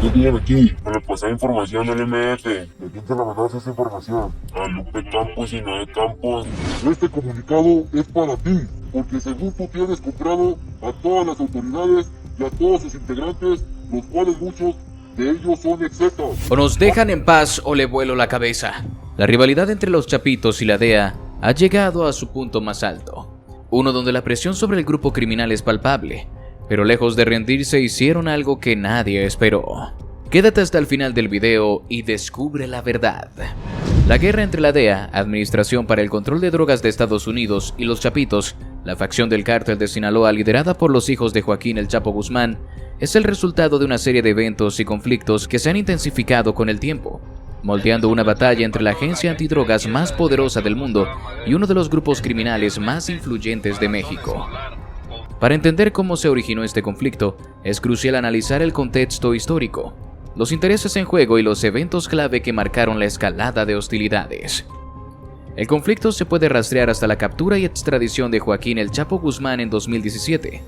¿Qué tienen aquí? Me le pasé información al MF. ¿De quién te la mandas esa información? A Lupe Campos y Noé Campos. Este comunicado es para ti, porque según tú tienes comprado a todas las autoridades y a todos sus integrantes, los cuales muchos de ellos son exetas. O nos dejan en paz o le vuelo la cabeza. La rivalidad entre los Chapitos y la DEA ha llegado a su punto más alto. Uno donde la presión sobre el grupo criminal es palpable, pero lejos de rendirse hicieron algo que nadie esperó. Quédate hasta el final del video y descubre la verdad. La guerra entre la DEA, Administración para el Control de Drogas de Estados Unidos, y los Chapitos, la facción del cártel de Sinaloa liderada por los hijos de Joaquín El Chapo Guzmán, es el resultado de una serie de eventos y conflictos que se han intensificado con el tiempo, moldeando una batalla entre la agencia antidrogas más poderosa del mundo y uno de los grupos criminales más influyentes de México. Para entender cómo se originó este conflicto, es crucial analizar el contexto histórico, los intereses en juego y los eventos clave que marcaron la escalada de hostilidades. El conflicto se puede rastrear hasta la captura y extradición de Joaquín El Chapo Guzmán en 2017.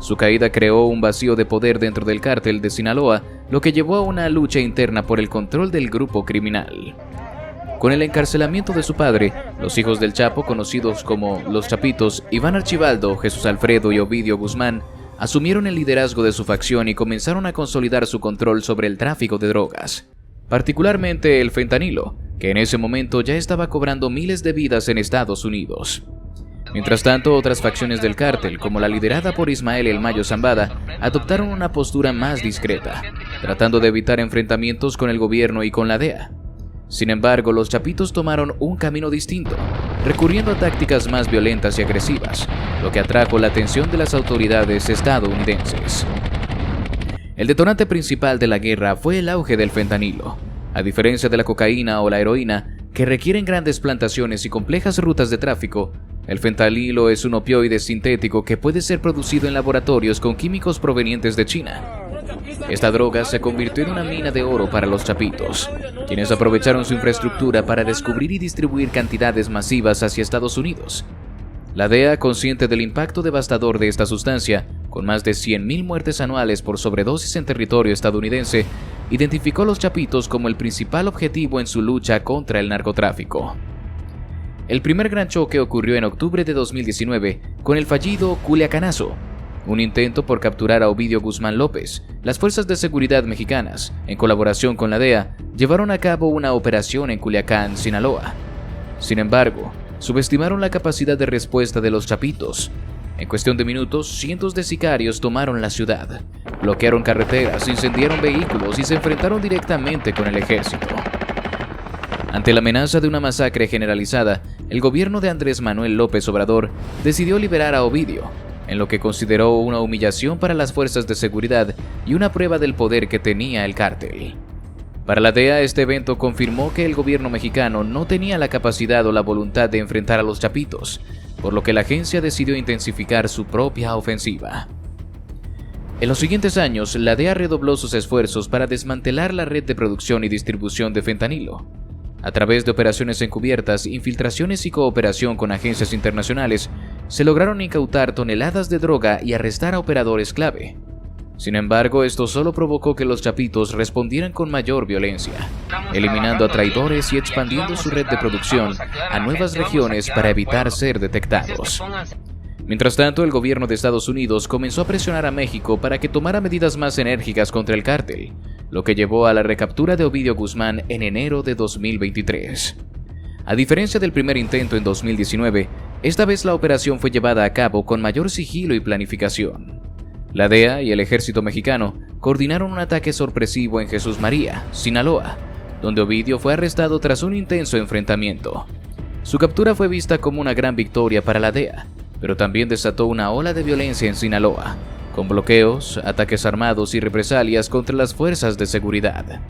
Su caída creó un vacío de poder dentro del cártel de Sinaloa, lo que llevó a una lucha interna por el control del grupo criminal. Con el encarcelamiento de su padre, los hijos del Chapo, conocidos como los Chapitos, Iván Archibaldo, Jesús Alfredo y Ovidio Guzmán, asumieron el liderazgo de su facción y comenzaron a consolidar su control sobre el tráfico de drogas, particularmente el fentanilo, que en ese momento ya estaba cobrando miles de vidas en Estados Unidos. Mientras tanto, otras facciones del cártel, como la liderada por Ismael El Mayo Zambada, adoptaron una postura más discreta, tratando de evitar enfrentamientos con el gobierno y con la DEA. Sin embargo, los Chapitos tomaron un camino distinto, recurriendo a tácticas más violentas y agresivas, lo que atrajo la atención de las autoridades estadounidenses. El detonante principal de la guerra fue el auge del fentanilo. A diferencia de la cocaína o la heroína, que requieren grandes plantaciones y complejas rutas de tráfico, el fentanilo es un opioide sintético que puede ser producido en laboratorios con químicos provenientes de China. Esta droga se convirtió en una mina de oro para los Chapitos, quienes aprovecharon su infraestructura para descubrir y distribuir cantidades masivas hacia Estados Unidos. La DEA, consciente del impacto devastador de esta sustancia, con más de 100.000 muertes anuales por sobredosis en territorio estadounidense, identificó a los Chapitos como el principal objetivo en su lucha contra el narcotráfico. El primer gran choque ocurrió en octubre de 2019 con el fallido Culiacanazo, un intento por capturar a Ovidio Guzmán López. Las fuerzas de seguridad mexicanas, en colaboración con la DEA, llevaron a cabo una operación en Culiacán, Sinaloa. Sin embargo, subestimaron la capacidad de respuesta de los Chapitos. En cuestión de minutos, cientos de sicarios tomaron la ciudad, bloquearon carreteras, incendiaron vehículos y se enfrentaron directamente con el ejército. Ante la amenaza de una masacre generalizada, el gobierno de Andrés Manuel López Obrador decidió liberar a Ovidio, en lo que consideró una humillación para las fuerzas de seguridad y una prueba del poder que tenía el cártel. Para la DEA, este evento confirmó que el gobierno mexicano no tenía la capacidad o la voluntad de enfrentar a los Chapitos, por lo que la agencia decidió intensificar su propia ofensiva. En los siguientes años, la DEA redobló sus esfuerzos para desmantelar la red de producción y distribución de fentanilo. A través de operaciones encubiertas, infiltraciones y cooperación con agencias internacionales, se lograron incautar toneladas de droga y arrestar a operadores clave. Sin embargo, esto solo provocó que los Chapitos respondieran con mayor violencia, eliminando a traidores y expandiendo su red de producción a nuevas regiones para evitar ser detectados. Mientras tanto, el gobierno de Estados Unidos comenzó a presionar a México para que tomara medidas más enérgicas contra el cártel, lo que llevó a la recaptura de Ovidio Guzmán en enero de 2023. A diferencia del primer intento en 2019, esta vez la operación fue llevada a cabo con mayor sigilo y planificación. La DEA y el ejército mexicano coordinaron un ataque sorpresivo en Jesús María, Sinaloa, donde Ovidio fue arrestado tras un intenso enfrentamiento. Su captura fue vista como una gran victoria para la DEA, pero también desató una ola de violencia en Sinaloa, con bloqueos, ataques armados y represalias contra las fuerzas de seguridad.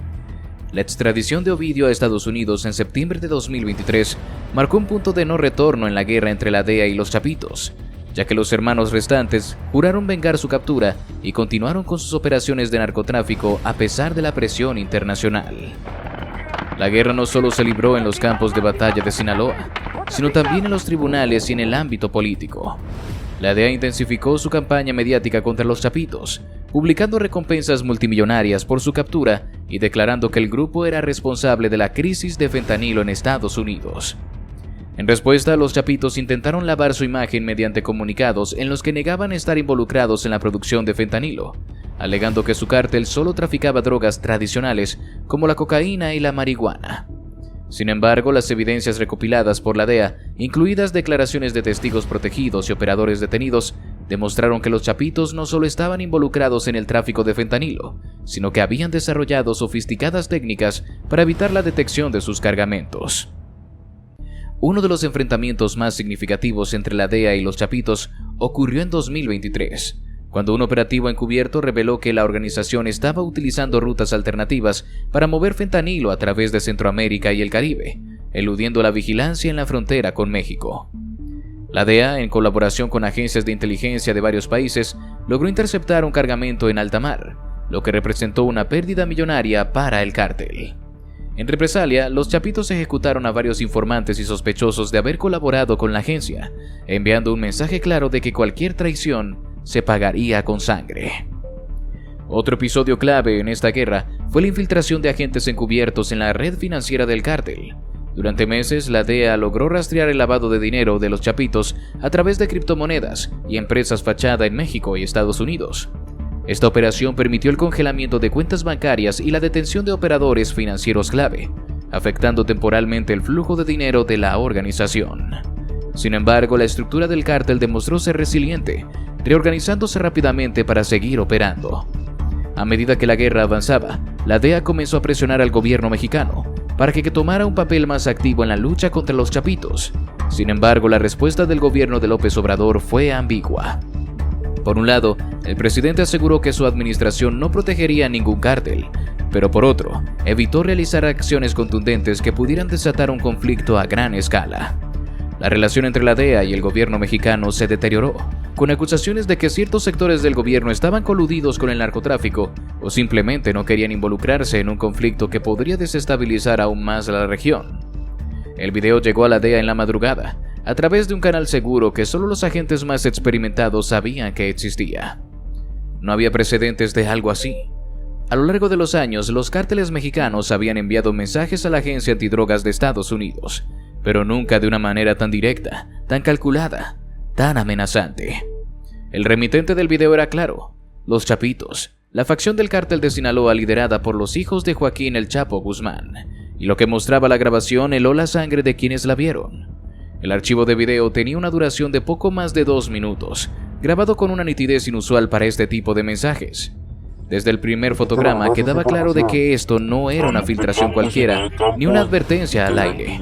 La extradición de Ovidio a Estados Unidos en septiembre de 2023 marcó un punto de no retorno en la guerra entre la DEA y los Chapitos, ya que los hermanos restantes juraron vengar su captura y continuaron con sus operaciones de narcotráfico a pesar de la presión internacional. La guerra no solo se libró en los campos de batalla de Sinaloa, sino también en los tribunales y en el ámbito político. La DEA intensificó su campaña mediática contra los Chapitos, publicando recompensas multimillonarias por su captura y declarando que el grupo era responsable de la crisis de fentanilo en Estados Unidos. En respuesta, los chapitos intentaron lavar su imagen mediante comunicados en los que negaban estar involucrados en la producción de fentanilo, alegando que su cártel solo traficaba drogas tradicionales como la cocaína y la marihuana. Sin embargo, las evidencias recopiladas por la DEA, incluidas declaraciones de testigos protegidos y operadores detenidos, demostraron que los chapitos no solo estaban involucrados en el tráfico de fentanilo, sino que habían desarrollado sofisticadas técnicas para evitar la detección de sus cargamentos. Uno de los enfrentamientos más significativos entre la DEA y los chapitos ocurrió en 2023, cuando un operativo encubierto reveló que la organización estaba utilizando rutas alternativas para mover fentanilo a través de Centroamérica y el Caribe, eludiendo la vigilancia en la frontera con México. La DEA, en colaboración con agencias de inteligencia de varios países, logró interceptar un cargamento en alta mar, lo que representó una pérdida millonaria para el cártel. En represalia, los chapitos ejecutaron a varios informantes y sospechosos de haber colaborado con la agencia, enviando un mensaje claro de que cualquier traición se pagaría con sangre. Otro episodio clave en esta guerra fue la infiltración de agentes encubiertos en la red financiera del cártel. Durante meses, la DEA logró rastrear el lavado de dinero de los chapitos a través de criptomonedas y empresas fachada en México y Estados Unidos. Esta operación permitió el congelamiento de cuentas bancarias y la detención de operadores financieros clave, afectando temporalmente el flujo de dinero de la organización. Sin embargo, la estructura del cártel demostró ser resiliente, reorganizándose rápidamente para seguir operando. A medida que la guerra avanzaba, la DEA comenzó a presionar al gobierno mexicano para que tomara un papel más activo en la lucha contra los chapitos. Sin embargo, la respuesta del gobierno de López Obrador fue ambigua. Por un lado, el presidente aseguró que su administración no protegería a ningún cártel, pero por otro, evitó realizar acciones contundentes que pudieran desatar un conflicto a gran escala. La relación entre la DEA y el gobierno mexicano se deterioró, con acusaciones de que ciertos sectores del gobierno estaban coludidos con el narcotráfico o simplemente no querían involucrarse en un conflicto que podría desestabilizar aún más la región. El video llegó a la DEA en la madrugada, a través de un canal seguro que solo los agentes más experimentados sabían que existía. No había precedentes de algo así. A lo largo de los años, los cárteles mexicanos habían enviado mensajes a la Agencia Antidrogas de Estados Unidos, pero nunca de una manera tan directa, tan calculada, tan amenazante. El remitente del video era claro: los Chapitos, la facción del cártel de Sinaloa liderada por los hijos de Joaquín El Chapo Guzmán, y lo que mostraba la grabación heló la sangre de quienes la vieron. El archivo de video tenía una duración de poco más de 2 minutos, grabado con una nitidez inusual para este tipo de mensajes. Desde el primer fotograma quedaba claro de que esto no era una filtración cualquiera, ni una advertencia al aire.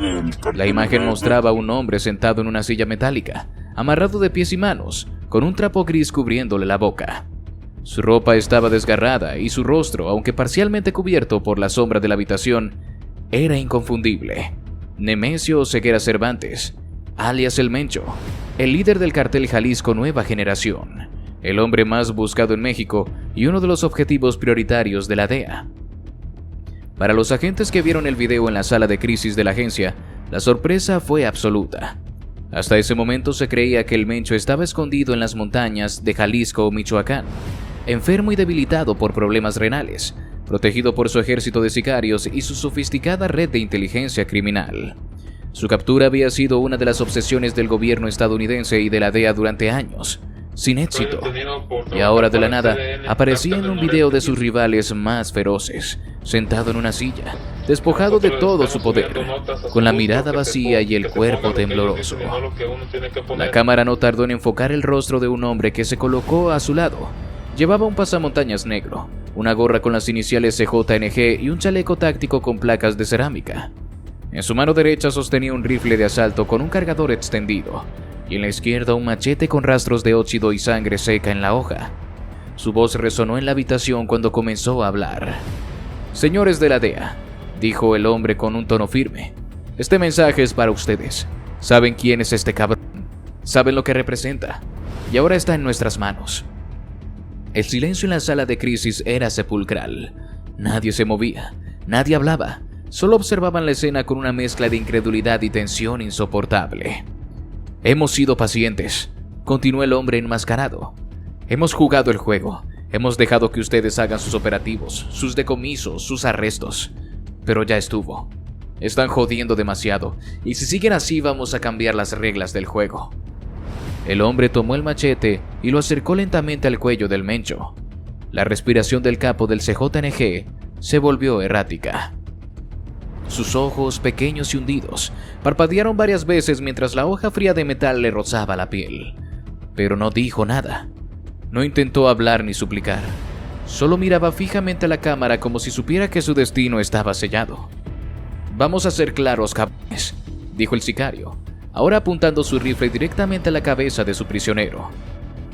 La imagen mostraba a un hombre sentado en una silla metálica, amarrado de pies y manos, con un trapo gris cubriéndole la boca. Su ropa estaba desgarrada y su rostro, aunque parcialmente cubierto por la sombra de la habitación, era inconfundible. Nemesio Ceguera Cervantes, alias El Mencho, el líder del cartel Jalisco Nueva Generación, el hombre más buscado en México y uno de los objetivos prioritarios de la DEA. Para los agentes que vieron el video en la sala de crisis de la agencia, la sorpresa fue absoluta. Hasta ese momento se creía que El Mencho estaba escondido en las montañas de Jalisco o Michoacán, enfermo y debilitado por problemas renales, protegido por su ejército de sicarios y su sofisticada red de inteligencia criminal. Su captura había sido una de las obsesiones del gobierno estadounidense y de la DEA durante años, sin éxito, y ahora de la nada aparecía en un video de sus rivales más feroces, sentado en una silla, despojado de todo su poder, con la mirada vacía y el cuerpo tembloroso. La cámara no tardó en enfocar el rostro de un hombre que se colocó a su lado. Llevaba un pasamontañas negro, una gorra con las iniciales CJNG y un chaleco táctico con placas de cerámica. En su mano derecha sostenía un rifle de asalto con un cargador extendido, y en la izquierda un machete con rastros de óxido y sangre seca en la hoja. Su voz resonó en la habitación cuando comenzó a hablar. «Señores de la DEA», dijo el hombre con un tono firme, «este mensaje es para ustedes. Saben quién es este cabrón, saben lo que representa, y ahora está en nuestras manos». El silencio en la sala de crisis era sepulcral. Nadie se movía, nadie hablaba, solo observaban la escena con una mezcla de incredulidad y tensión insoportable. «Hemos sido pacientes», continuó el hombre enmascarado. «Hemos jugado el juego, Hemos dejado que ustedes hagan sus operativos, sus decomisos, sus arrestos. Pero ya estuvo. Están jodiendo demasiado, y si siguen así vamos a cambiar las reglas del juego. El hombre tomó el machete y lo acercó lentamente al cuello del Mencho. La respiración del capo del CJNG se volvió errática. Sus ojos, pequeños y hundidos, parpadearon varias veces mientras la hoja fría de metal le rozaba la piel. Pero no dijo nada. No intentó hablar ni suplicar. Solo miraba fijamente a la cámara como si supiera que su destino estaba sellado. «Vamos a ser claros, cabrones», dijo el sicario, ahora apuntando su rifle directamente a la cabeza de su prisionero.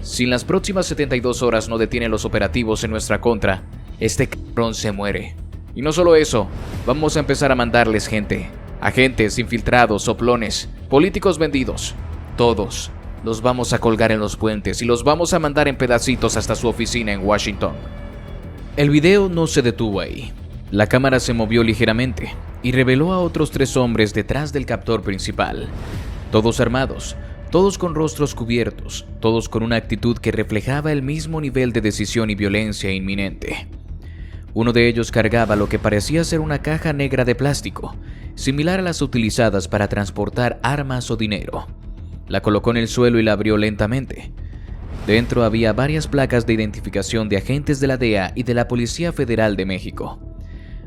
«Si en las próximas 72 horas no detienen los operativos en nuestra contra, este cabrón se muere. Y no solo eso, vamos a empezar a mandarles gente, agentes, infiltrados, soplones, políticos vendidos. Todos los vamos a colgar en los puentes y los vamos a mandar en pedacitos hasta su oficina en Washington». El video no se detuvo ahí. La cámara se movió ligeramente y reveló a otros 3 hombres detrás del captor principal. Todos armados, todos con rostros cubiertos, todos con una actitud que reflejaba el mismo nivel de decisión y violencia inminente. Uno de ellos cargaba lo que parecía ser una caja negra de plástico, similar a las utilizadas para transportar armas o dinero. La colocó en el suelo y la abrió lentamente. Dentro había varias placas de identificación de agentes de la DEA y de la Policía Federal de México.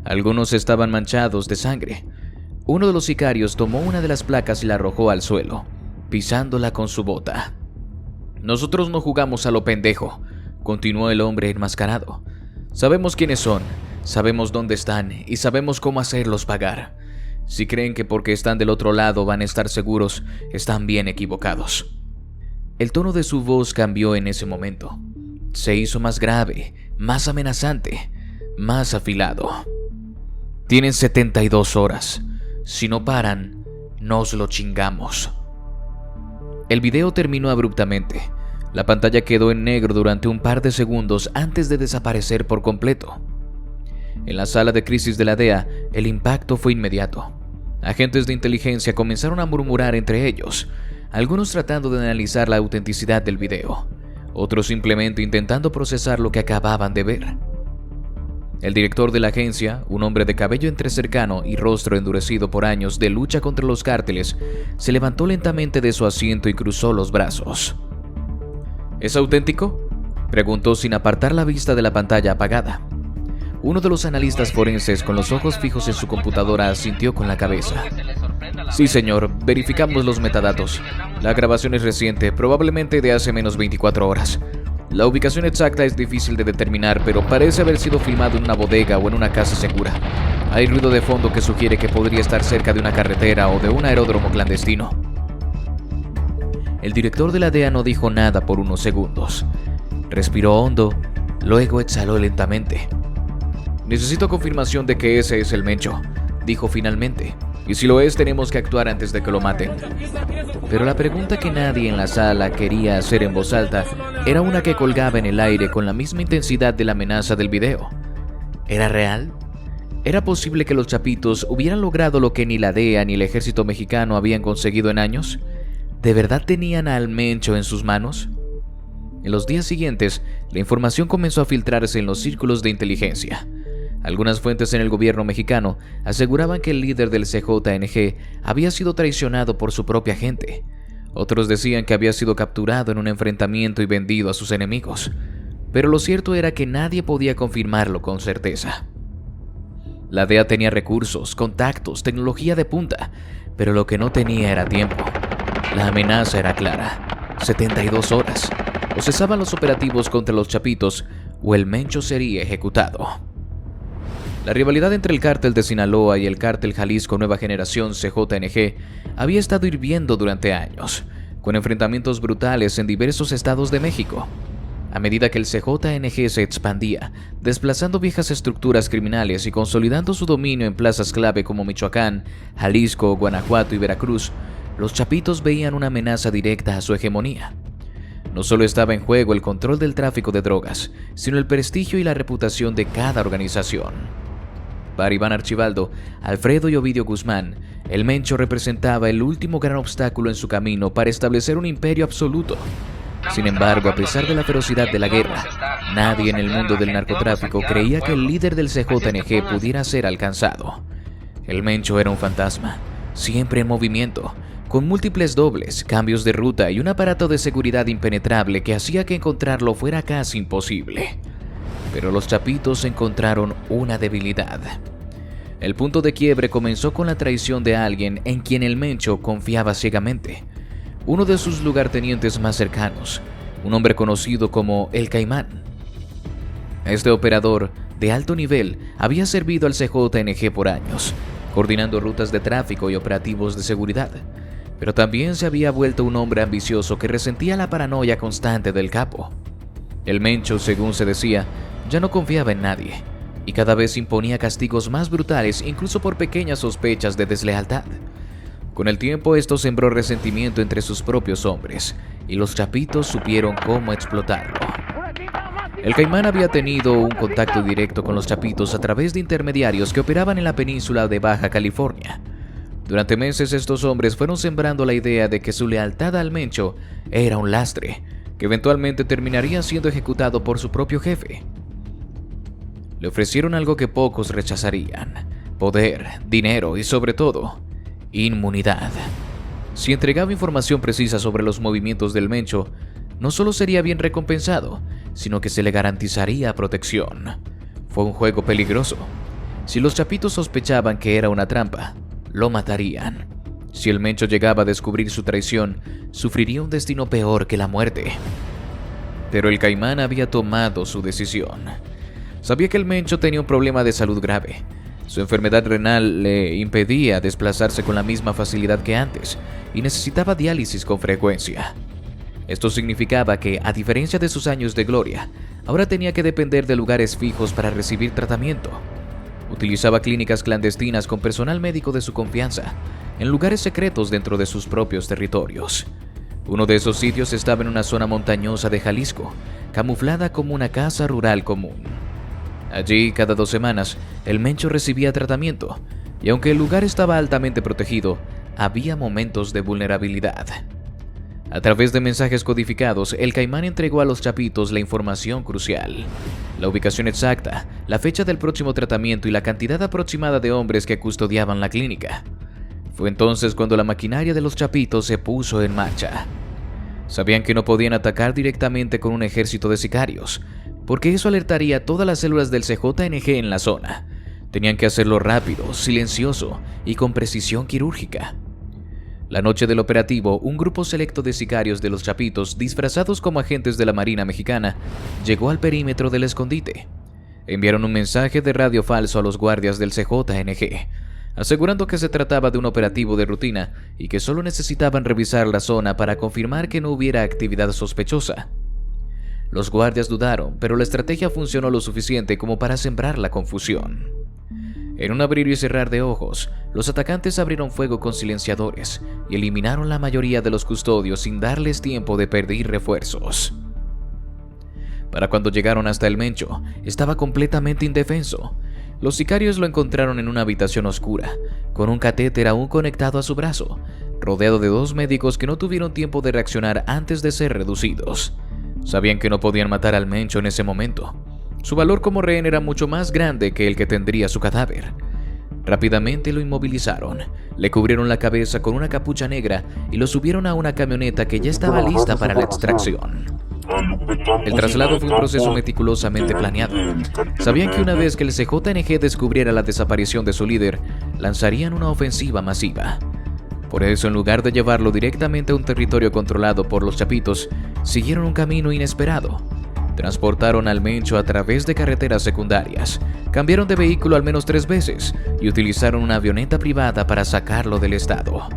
Algunos estaban manchados de sangre. Uno de los sicarios tomó una de las placas y la arrojó al suelo, pisándola con su bota. «Nosotros no jugamos a lo pendejo», continuó el hombre enmascarado. «Sabemos quiénes son, sabemos dónde están y sabemos cómo hacerlos pagar. Si creen que porque están del otro lado van a estar seguros, están bien equivocados». El tono de su voz cambió en ese momento. Se hizo más grave, más amenazante, más afilado. «Tienen 72 horas. Si no paran, nos lo chingamos». El video terminó abruptamente. La pantalla quedó en negro durante un par de segundos antes de desaparecer por completo. En la sala de crisis de la DEA, el impacto fue inmediato. Agentes de inteligencia comenzaron a murmurar entre ellos, algunos tratando de analizar la autenticidad del video, otros simplemente intentando procesar lo que acababan de ver. El director de la agencia, un hombre de cabello entrecercano y rostro endurecido por años de lucha contra los cárteles, se levantó lentamente de su asiento y cruzó los brazos. «¿Es auténtico?», preguntó sin apartar la vista de la pantalla apagada. Uno de los analistas forenses con los ojos fijos en su computadora asintió con la cabeza. «Sí, señor, verificamos los metadatos. La grabación es reciente, probablemente de hace menos 24 horas. La ubicación exacta es difícil de determinar, pero parece haber sido filmado en una bodega o en una casa segura. Hay ruido de fondo que sugiere que podría estar cerca de una carretera o de un aeródromo clandestino». El director de la DEA no dijo nada por unos segundos. Respiró hondo, luego exhaló lentamente. «Necesito confirmación de que ese es el Mencho», dijo finalmente. «Y si lo es, tenemos que actuar antes de que lo maten». Pero la pregunta que nadie en la sala quería hacer en voz alta era una que colgaba en el aire con la misma intensidad de la amenaza del video. ¿Era real? ¿Era posible que los chapitos hubieran logrado lo que ni la DEA ni el ejército mexicano habían conseguido en años? ¿De verdad tenían al Mencho en sus manos? En los días siguientes, la información comenzó a filtrarse en los círculos de inteligencia. Algunas fuentes en el gobierno mexicano aseguraban que el líder del CJNG había sido traicionado por su propia gente. Otros decían que había sido capturado en un enfrentamiento y vendido a sus enemigos. Pero lo cierto era que nadie podía confirmarlo con certeza. La DEA tenía recursos, contactos, tecnología de punta, pero lo que no tenía era tiempo. La amenaza era clara: 72 horas. O cesaban los operativos contra los chapitos, o el Mencho sería ejecutado. La rivalidad entre el cártel de Sinaloa y el cártel Jalisco Nueva Generación CJNG había estado hirviendo durante años, con enfrentamientos brutales en diversos estados de México. A medida que el CJNG se expandía, desplazando viejas estructuras criminales y consolidando su dominio en plazas clave como Michoacán, Jalisco, Guanajuato y Veracruz, los chapitos veían una amenaza directa a su hegemonía. No solo estaba en juego el control del tráfico de drogas, sino el prestigio y la reputación de cada organización. Para Iván Archibaldo, Alfredo y Ovidio Guzmán, el Mencho representaba el último gran obstáculo en su camino para establecer un imperio absoluto. Sin embargo, a pesar de la ferocidad de la guerra, nadie en el mundo del narcotráfico creía que el líder del CJNG pudiera ser alcanzado. El Mencho era un fantasma, siempre en movimiento, con múltiples dobles, cambios de ruta y un aparato de seguridad impenetrable que hacía que encontrarlo fuera casi imposible. Pero los chapitos encontraron una debilidad. El punto de quiebre comenzó con la traición de alguien en quien el Mencho confiaba ciegamente. Uno de sus lugartenientes más cercanos, un hombre conocido como el Caimán. Este operador de alto nivel había servido al CJNG por años, coordinando rutas de tráfico y operativos de seguridad, pero también se había vuelto un hombre ambicioso que resentía la paranoia constante del capo. El Mencho, según se decía, ya no confiaba en nadie, y cada vez imponía castigos más brutales incluso por pequeñas sospechas de deslealtad. Con el tiempo esto sembró resentimiento entre sus propios hombres, y los chapitos supieron cómo explotarlo. El Caimán había tenido un contacto directo con los chapitos a través de intermediarios que operaban en la península de Baja California. Durante meses estos hombres fueron sembrando la idea de que su lealtad al Mencho era un lastre, que eventualmente terminaría siendo ejecutado por su propio jefe. Le ofrecieron algo que pocos rechazarían: poder, dinero y sobre todo, inmunidad. Si entregaba información precisa sobre los movimientos del Mencho, no solo sería bien recompensado, sino que se le garantizaría protección. Fue un juego peligroso. Si los chapitos sospechaban que era una trampa, lo matarían. Si el Mencho llegaba a descubrir su traición, sufriría un destino peor que la muerte. Pero el Caimán había tomado su decisión. Sabía que el Mencho tenía un problema de salud grave. Su enfermedad renal le impedía desplazarse con la misma facilidad que antes y necesitaba diálisis con frecuencia. Esto significaba que, a diferencia de sus años de gloria, ahora tenía que depender de lugares fijos para recibir tratamiento. Utilizaba clínicas clandestinas con personal médico de su confianza, en lugares secretos dentro de sus propios territorios. Uno de esos sitios estaba en una zona montañosa de Jalisco, camuflada como una casa rural común. Allí, cada 2 semanas, el Mencho recibía tratamiento, y aunque el lugar estaba altamente protegido, había momentos de vulnerabilidad. A través de mensajes codificados, el Caimán entregó a los chapitos la información crucial: la ubicación exacta, la fecha del próximo tratamiento y la cantidad aproximada de hombres que custodiaban la clínica. Fue entonces cuando la maquinaria de los chapitos se puso en marcha. Sabían que no podían atacar directamente con un ejército de sicarios, porque eso alertaría a todas las células del CJNG en la zona. Tenían que hacerlo rápido, silencioso y con precisión quirúrgica. La noche del operativo, un grupo selecto de sicarios de los chapitos, disfrazados como agentes de la Marina Mexicana, llegó al perímetro del escondite. Enviaron un mensaje de radio falso a los guardias del CJNG, asegurando que se trataba de un operativo de rutina y que solo necesitaban revisar la zona para confirmar que no hubiera actividad sospechosa. Los guardias dudaron, pero la estrategia funcionó lo suficiente como para sembrar la confusión. En un abrir y cerrar de ojos, los atacantes abrieron fuego con silenciadores y eliminaron la mayoría de los custodios sin darles tiempo de pedir refuerzos. Para cuando llegaron hasta el Mencho, estaba completamente indefenso. Los sicarios lo encontraron en una habitación oscura, con un catéter aún conectado a su brazo, rodeado de 2 médicos que no tuvieron tiempo de reaccionar antes de ser reducidos. Sabían que no podían matar al Mencho en ese momento. Su valor como rehén era mucho más grande que el que tendría su cadáver. Rápidamente lo inmovilizaron, le cubrieron la cabeza con una capucha negra y lo subieron a una camioneta que ya estaba lista para la extracción. El traslado fue un proceso meticulosamente planeado. Sabían que una vez que el CJNG descubriera la desaparición de su líder, lanzarían una ofensiva masiva. Por eso, en lugar de llevarlo directamente a un territorio controlado por los chapitos, siguieron un camino inesperado. Transportaron al Mencho a través de carreteras secundarias, cambiaron de vehículo al menos 3 veces y utilizaron una avioneta privada para sacarlo del estado.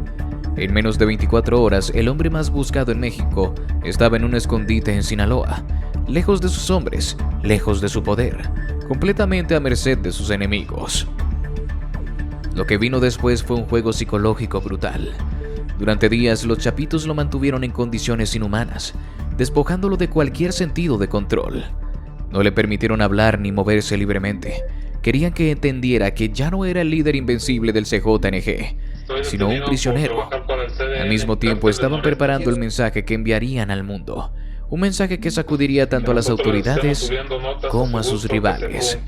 En menos de 24 horas, el hombre más buscado en México estaba en un escondite en Sinaloa, lejos de sus hombres, lejos de su poder, completamente a merced de sus enemigos. Lo que vino después fue un juego psicológico brutal. Durante días, los chapitos lo mantuvieron en condiciones inhumanas, despojándolo de cualquier sentido de control. No le permitieron hablar ni moverse libremente. Querían que entendiera que ya no era el líder invencible del CJNG, sino un prisionero. Al mismo tiempo estaban preparando el mensaje que enviarían al mundo, Un mensaje que sacudiría tanto a las autoridades como a sus rivales.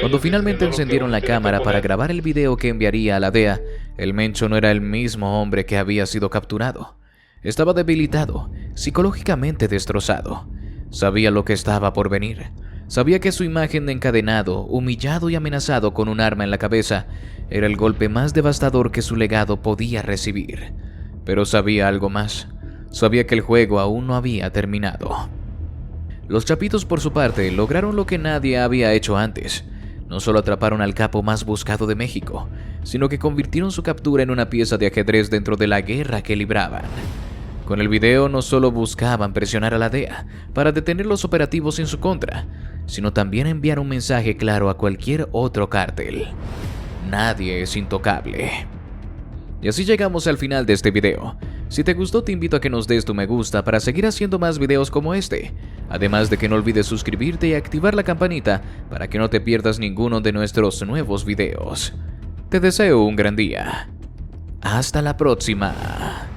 Cuando finalmente encendieron la cámara para grabar el video que enviaría a la DEA, el Mencho no era el mismo hombre que había sido capturado. Estaba debilitado, psicológicamente destrozado. Sabía lo que estaba por venir. Sabía que su imagen de encadenado, humillado y amenazado con un arma en la cabeza era el golpe más devastador que su legado podía recibir. Pero sabía algo más. Sabía que el juego aún no había terminado. Los Chapitos, por su parte, lograron lo que nadie había hecho antes. No solo atraparon al capo más buscado de México, sino que convirtieron su captura en una pieza de ajedrez dentro de la guerra que libraban. Con el video no solo buscaban presionar a la DEA para detener los operativos en su contra, sino también enviar un mensaje claro a cualquier otro cártel. Nadie es intocable. Y así llegamos al final de este video. Si te gustó, te invito a que nos des tu me gusta para seguir haciendo más videos como este. Además de que no olvides suscribirte y activar la campanita para que no te pierdas ninguno de nuestros nuevos videos. Te deseo un gran día. Hasta la próxima.